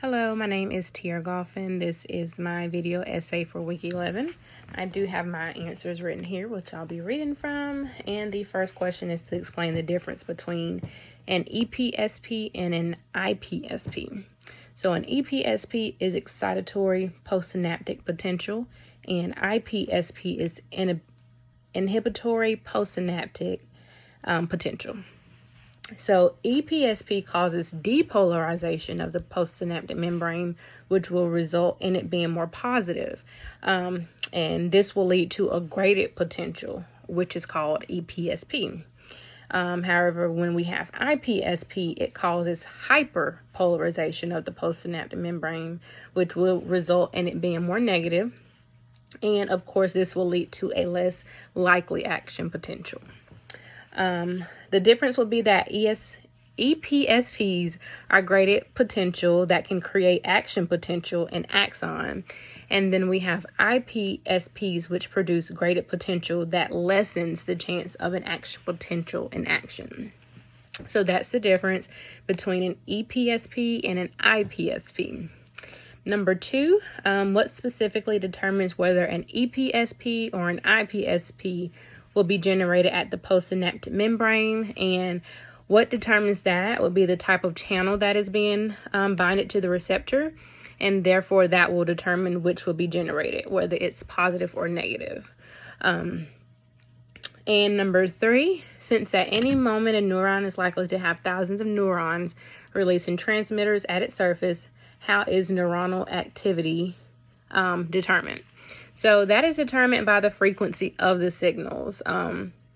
Hello, my name is Tia Goffin. This is my video essay for week 11. I do have my answers written here, which I'll be reading from. And the first question is to explain the difference between an EPSP and an IPSP. So an EPSP is excitatory postsynaptic potential, and IPSP is inhibitory postsynaptic potential. So EPSP causes depolarization of the postsynaptic membrane, which will result in it being more positive. And this will lead to a graded potential, which is called EPSP. However, when we have IPSP, it causes hyperpolarization of the postsynaptic membrane, which will result in it being more negative. And of course, this will lead to a less likely action potential. The difference will be that EPSPs are graded potential that can create action potential in axon. And then we have IPSPs, which produce graded potential that lessens the chance of an action potential in action. So that's the difference between an EPSP and an IPSP. Number 2, what specifically determines whether an EPSP or an IPSP will be generated at the postsynaptic membrane, and what determines that will be the type of channel that is being binded to the receptor, and therefore that will determine which will be generated, whether it's positive or negative. And number 3, since at any moment a neuron is likely to have thousands of neurons releasing transmitters at its surface, how is neuronal activity determined? So that is determined by the frequency of the signals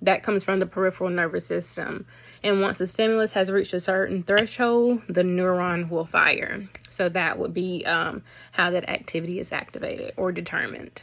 that comes from the peripheral nervous system. And once the stimulus has reached a certain threshold, the neuron will fire. So that would be how that activity is activated or determined.